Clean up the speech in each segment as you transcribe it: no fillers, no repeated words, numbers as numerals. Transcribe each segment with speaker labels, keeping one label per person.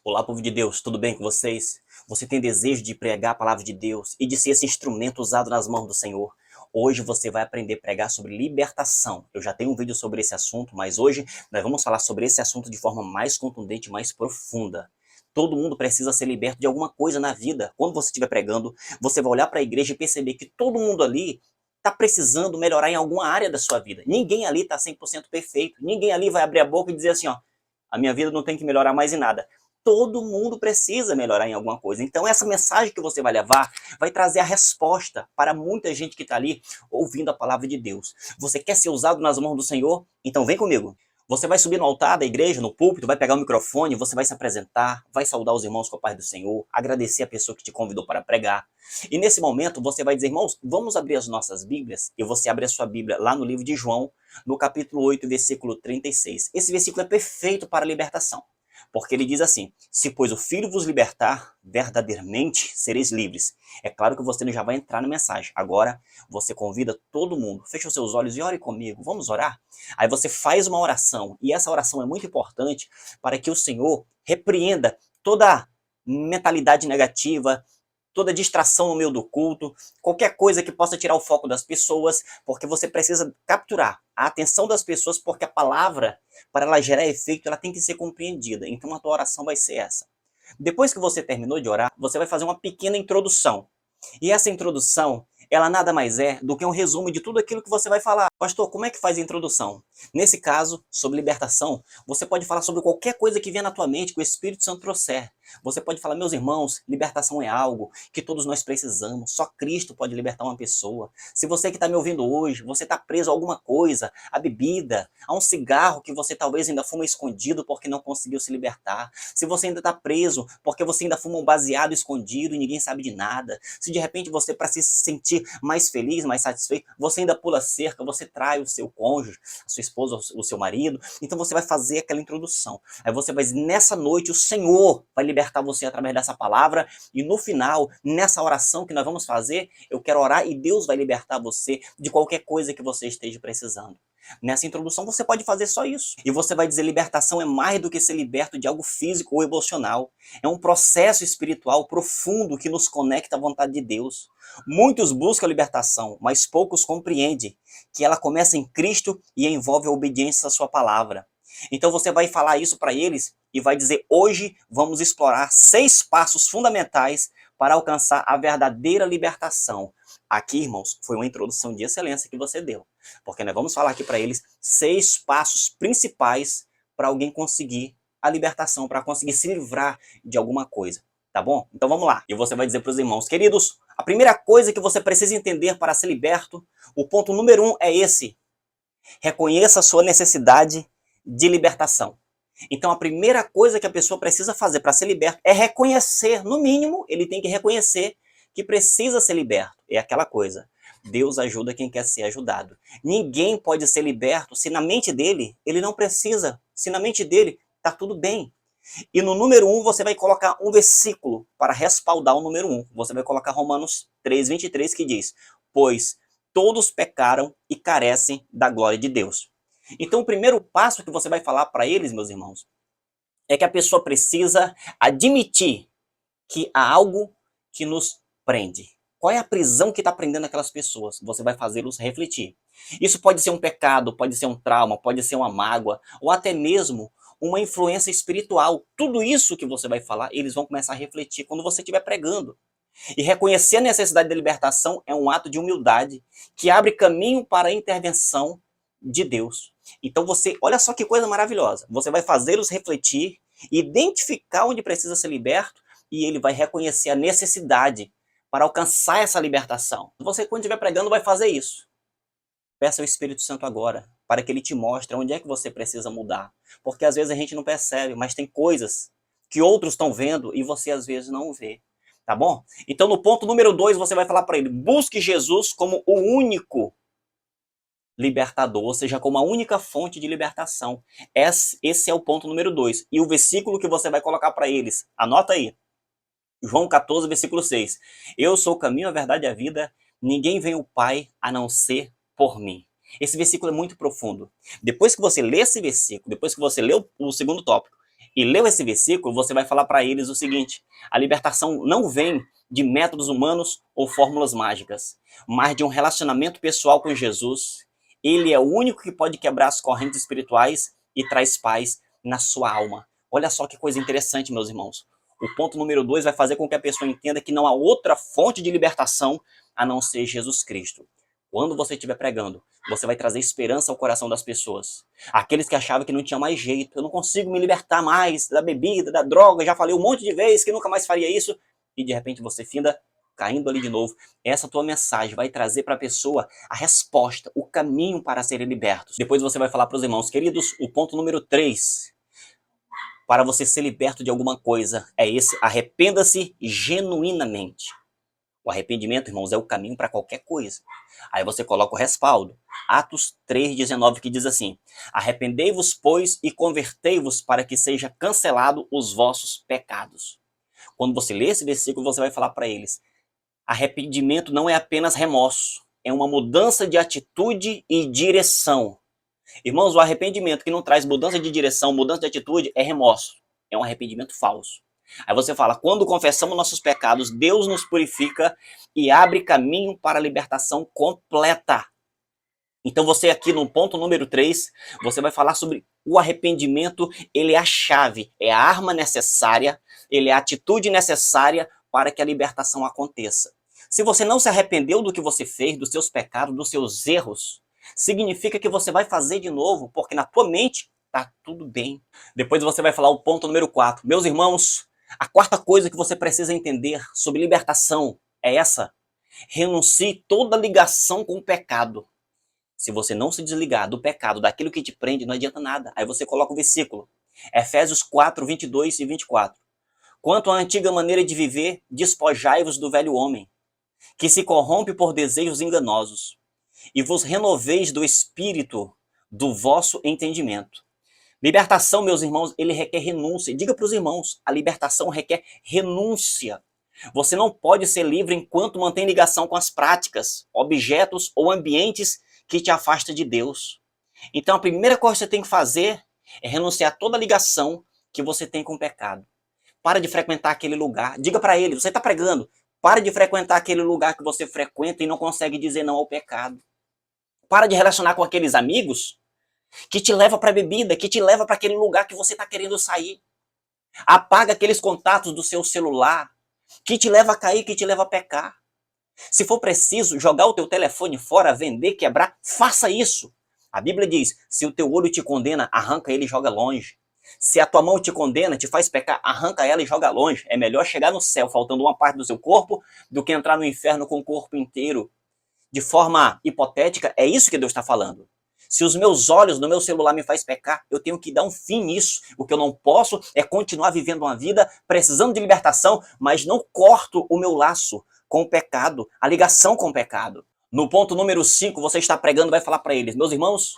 Speaker 1: Olá, povo de Deus, tudo bem com vocês? Você tem desejo de pregar a palavra de Deus e de ser esse instrumento usado nas mãos do Senhor? Hoje você vai aprender a pregar sobre libertação. Eu já tenho um vídeo sobre esse assunto, mas hoje nós vamos falar sobre esse assunto de forma mais contundente, mais profunda. Todo mundo precisa ser liberto de alguma coisa na vida. Quando você estiver pregando, você vai olhar para a igreja e perceber que todo mundo ali está precisando melhorar em alguma área da sua vida. Ninguém ali está 100% perfeito. Ninguém ali vai abrir a boca e dizer assim, ó, a minha vida não tem que melhorar mais em nada. Todo mundo precisa melhorar em alguma coisa. Então essa mensagem que você vai levar vai trazer a resposta para muita gente que está ali ouvindo a palavra de Deus. Você quer ser usado nas mãos do Senhor? Então vem comigo. Você vai subir no altar da igreja, no púlpito, vai pegar o microfone, você vai se apresentar, vai saudar os irmãos com a paz do Senhor, agradecer a pessoa que te convidou para pregar. E nesse momento você vai dizer, irmãos, vamos abrir as nossas Bíblias, e você abre a sua Bíblia lá no livro de João, no capítulo 8, versículo 36. Esse versículo é perfeito para a libertação. Porque ele diz assim, se pois o Filho vos libertar, verdadeiramente sereis livres. É claro que você já vai entrar na mensagem. Agora, você convida todo mundo, fecha os seus olhos e ore comigo, vamos orar? Aí você faz uma oração, e essa oração é muito importante para que o Senhor repreenda toda mentalidade negativa, toda distração no meio do culto, qualquer coisa que possa tirar o foco das pessoas, porque você precisa capturar a atenção das pessoas, porque a palavra, para ela gerar efeito, ela tem que ser compreendida. Então a tua oração vai ser essa. Depois que você terminou de orar, você vai fazer uma pequena introdução. E essa introdução, ela nada mais é do que um resumo de tudo aquilo que você vai falar. Pastor, como é que faz a introdução? Nesse caso, sobre libertação, você pode falar sobre qualquer coisa que vier na tua mente que o Espírito Santo trouxer. Você pode falar, meus irmãos, libertação é algo que todos nós precisamos. Só Cristo pode libertar uma pessoa. Se você que está me ouvindo hoje, você está preso a alguma coisa, a bebida, a um cigarro que você talvez ainda fuma escondido porque não conseguiu se libertar. Se você ainda está preso porque você ainda fuma um baseado escondido e ninguém sabe de nada. Se de repente você, para se sentir mais feliz, mais satisfeito, você ainda pula cerca, você trai o seu cônjuge, a sua esposa, o seu marido. Então você vai fazer aquela introdução. Aí você vai dizer, nessa noite o Senhor vai libertar você através dessa palavra, e no final, nessa oração que nós vamos fazer, eu quero orar e Deus vai libertar você de qualquer coisa que você esteja precisando. Nessa introdução você pode fazer só isso. E você vai dizer, libertação é mais do que ser liberto de algo físico ou emocional. É um processo espiritual profundo que nos conecta à vontade de Deus. Muitos buscam a libertação, mas poucos compreendem que ela começa em Cristo e envolve a obediência à sua palavra. Então você vai falar isso para eles e vai dizer, hoje vamos explorar 6 passos fundamentais para alcançar a verdadeira libertação. Aqui, irmãos, foi uma introdução de excelência que você deu. Porque nós vamos falar aqui para eles 6 passos principais para alguém conseguir a libertação, para conseguir se livrar de alguma coisa. Tá bom? Então vamos lá. E você vai dizer para os irmãos, queridos, a primeira coisa que você precisa entender para ser liberto, o ponto número 1 é esse. Reconheça a sua necessidade de libertação. Então a primeira coisa que a pessoa precisa fazer para ser liberto é reconhecer, no mínimo, ele tem que reconhecer que precisa ser liberto. É aquela coisa, Deus ajuda quem quer ser ajudado. Ninguém pode ser liberto se na mente dele, ele não precisa. Se na mente dele, está tudo bem. E no número 1 você vai colocar um versículo para respaldar o número 1. Você vai colocar Romanos 3:23 que diz, pois todos pecaram e carecem da glória de Deus. Então o primeiro passo que você vai falar para eles, meus irmãos, é que a pessoa precisa admitir que há algo que nos prende. Qual é a prisão que está prendendo aquelas pessoas? Você vai fazê-los refletir. Isso pode ser um pecado, pode ser um trauma, pode ser uma mágoa, ou até mesmo uma influência espiritual. Tudo isso que você vai falar, eles vão começar a refletir quando você estiver pregando. E reconhecer a necessidade de libertação é um ato de humildade que abre caminho para a intervenção de Deus. Então você, olha só que coisa maravilhosa, você vai fazê-los refletir, identificar onde precisa ser liberto, e ele vai reconhecer a necessidade para alcançar essa libertação. Você, quando estiver pregando, vai fazer isso. Peça ao Espírito Santo agora, para que ele te mostre onde é que você precisa mudar. Porque às vezes a gente não percebe, mas tem coisas que outros estão vendo e você às vezes não vê. Tá bom? Então no ponto número 2 você vai falar para ele, busque Jesus como o único libertador, ou seja, como a única fonte de libertação. Esse é o ponto número 2. E o versículo que você vai colocar para eles, anota aí. João 14, versículo 6. Eu sou o caminho, a verdade e a vida. Ninguém vem ao Pai a não ser por mim. Esse versículo é muito profundo. Depois que você lê esse versículo, depois que você lê o segundo tópico, e leu esse versículo, você vai falar para eles o seguinte: a libertação não vem de métodos humanos ou fórmulas mágicas, mas de um relacionamento pessoal com Jesus. Ele é o único que pode quebrar as correntes espirituais e traz paz na sua alma. Olha só que coisa interessante, meus irmãos. O ponto número 2 vai fazer com que a pessoa entenda que não há outra fonte de libertação a não ser Jesus Cristo. Quando você estiver pregando, você vai trazer esperança ao coração das pessoas. Aqueles que achavam que não tinha mais jeito, eu não consigo me libertar mais da bebida, da droga, já falei um monte de vezes que nunca mais faria isso, e de repente você finda caindo ali de novo. Essa tua mensagem vai trazer para a pessoa a resposta, o caminho para serem libertos. Depois você vai falar para os irmãos: queridos, o ponto número 3 para você ser liberto de alguma coisa é esse: arrependa-se genuinamente. O arrependimento, irmãos, é o caminho para qualquer coisa. Aí você coloca o respaldo. Atos 3,19, que diz assim: arrependei-vos, pois, e convertei-vos para que seja cancelado os vossos pecados. Quando você lê esse versículo, você vai falar para eles: arrependimento não é apenas remorso, é uma mudança de atitude e direção. Irmãos, o arrependimento que não traz mudança de direção, mudança de atitude, é remorso. É um arrependimento falso. Aí você fala: quando confessamos nossos pecados, Deus nos purifica e abre caminho para a libertação completa. Então você aqui no ponto número 3, você vai falar sobre o arrependimento. Ele é a chave, é a arma necessária, ele é a atitude necessária para que a libertação aconteça. Se você não se arrependeu do que você fez, dos seus pecados, dos seus erros, significa que você vai fazer de novo, porque na tua mente tá tudo bem. Depois você vai falar o ponto número 4. Meus irmãos, a quarta coisa que você precisa entender sobre libertação é essa: renuncie toda ligação com o pecado. Se você não se desligar do pecado, daquilo que te prende, não adianta nada. Aí você coloca o versículo, Efésios 4, 22 e 24. Quanto à antiga maneira de viver, despojai-vos do velho homem, que se corrompe por desejos enganosos, e vos renoveis do espírito do vosso entendimento. Libertação, meus irmãos, ele requer renúncia. Diga para os irmãos: a libertação requer renúncia. Você não pode ser livre enquanto mantém ligação com as práticas, objetos ou ambientes que te afastam de Deus. Então a primeira coisa que você tem que fazer é renunciar a toda ligação que você tem com o pecado. Para de frequentar aquele lugar. Diga para ele: você está pregando, para de frequentar aquele lugar que você frequenta e não consegue dizer não ao pecado. Para de relacionar com aqueles amigos que te leva para a bebida, que te leva para aquele lugar que você está querendo sair. Apaga aqueles contatos do seu celular que te leva a cair, que te leva a pecar. Se for preciso jogar o teu telefone fora, vender, quebrar, faça isso. A Bíblia diz: se o teu olho te condena, arranca ele e joga longe. Se a tua mão te condena, te faz pecar, arranca ela e joga longe. É melhor chegar no céu faltando uma parte do seu corpo do que entrar no inferno com o corpo inteiro. De forma hipotética, é isso que Deus está falando. Se os meus olhos no meu celular me faz pecar, eu tenho que dar um fim nisso. O que eu não posso é continuar vivendo uma vida precisando de libertação, mas não corto o meu laço com o pecado, a ligação com o pecado. No ponto número 5, você está pregando e vai falar para eles: meus irmãos,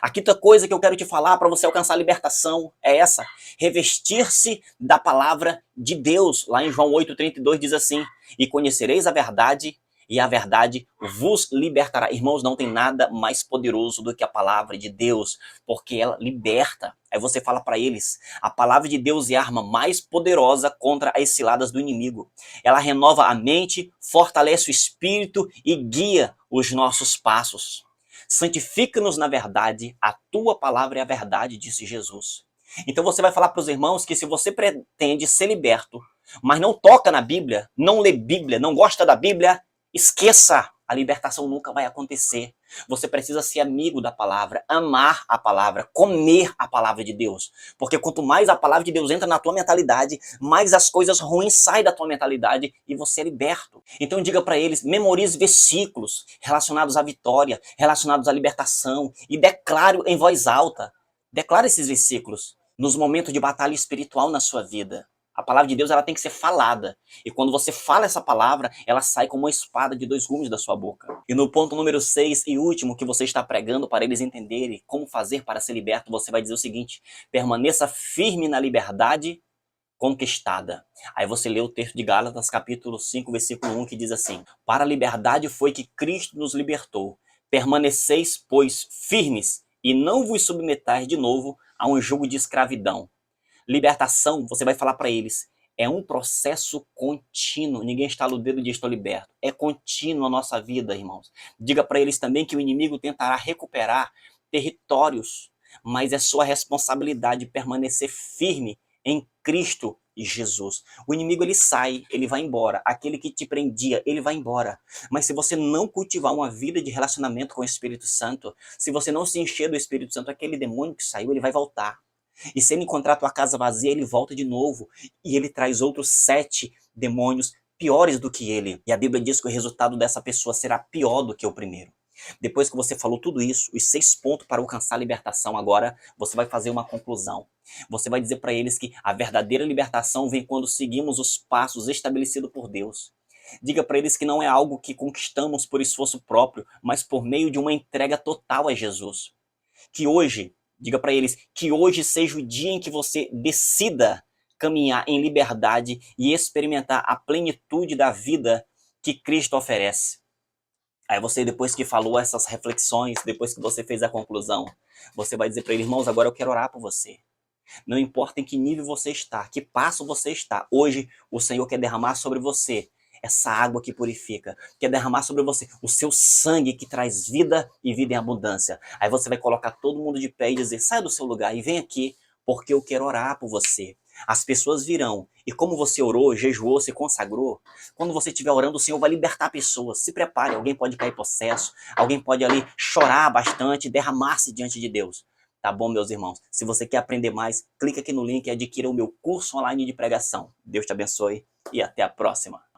Speaker 1: a quinta coisa que eu quero te falar para você alcançar a libertação é essa: revestir-se da palavra de Deus. Lá em João 8,32 diz assim: e conhecereis a verdade, e a verdade vos libertará. Irmãos, não tem nada mais poderoso do que a palavra de Deus, porque ela liberta. Aí você fala para eles: a palavra de Deus é a arma mais poderosa contra as ciladas do inimigo. Ela renova a mente, fortalece o espírito e guia os nossos passos. Santifica-nos na verdade, a tua palavra é a verdade, disse Jesus. Então você vai falar para os irmãos que se você pretende ser liberto, mas não toca na Bíblia, não lê Bíblia, não gosta da Bíblia, esqueça, a libertação nunca vai acontecer. Você precisa ser amigo da palavra, amar a palavra, comer a palavra de Deus. Porque quanto mais a palavra de Deus entra na tua mentalidade, mais as coisas ruins saem da tua mentalidade e você é liberto. Então diga para eles: memorize versículos relacionados à vitória, relacionados à libertação, e declare em voz alta. Declare esses versículos nos momentos de batalha espiritual na sua vida. A palavra de Deus, ela tem que ser falada. E quando você fala essa palavra, ela sai como uma espada de 2 gumes da sua boca. E no ponto número 6 e último que você está pregando para eles entenderem como fazer para ser liberto, você vai dizer o seguinte: permaneça firme na liberdade conquistada. Aí você lê o texto de Gálatas, capítulo 5, versículo 1, que diz assim: para a liberdade foi que Cristo nos libertou. Permaneceis, pois, firmes, e não vos submetais de novo a um jugo de escravidão. Libertação, você vai falar para eles, é um processo contínuo. Ninguém estala o dedo e diz estou liberto. É contínuo a nossa vida, irmãos. Diga para eles também que o inimigo tentará recuperar territórios, mas é sua responsabilidade permanecer firme em Cristo Jesus. O inimigo ele sai, ele vai embora. Aquele que te prendia, ele vai embora. Mas se você não cultivar uma vida de relacionamento com o Espírito Santo, se você não se encher do Espírito Santo, aquele demônio que saiu, ele vai voltar. E se ele encontrar a tua casa vazia, ele volta de novo. E ele traz outros 7 demônios piores do que ele. E a Bíblia diz que o resultado dessa pessoa será pior do que o primeiro. Depois que você falou tudo isso, os 6 pontos para alcançar a libertação, agora você vai fazer uma conclusão. Você vai dizer para eles que a verdadeira libertação vem quando seguimos os passos estabelecidos por Deus. Diga para eles que não é algo que conquistamos por esforço próprio, mas por meio de uma entrega total a Jesus. Que hoje, diga para eles, que hoje seja o dia em que você decida caminhar em liberdade e experimentar a plenitude da vida que Cristo oferece. Aí você, depois que falou essas reflexões, depois que você fez a conclusão, você vai dizer para ele, irmãos, agora eu quero orar por você. Não importa em que nível você está, que passo você está, hoje o Senhor quer derramar sobre você essa água que purifica, quer derramar sobre você o seu sangue que traz vida e vida em abundância. Aí você vai colocar todo mundo de pé e dizer, sai do seu lugar e vem aqui, porque eu quero orar por você. As pessoas virão, e como você orou, jejuou, se consagrou, quando você estiver orando, o Senhor vai libertar pessoas. Se prepare, alguém pode cair possesso, alguém pode ali chorar bastante, derramar-se diante de Deus. Tá bom, meus irmãos? Se você quer aprender mais, clica aqui no link e adquira o meu curso online de pregação. Deus te abençoe e até a próxima.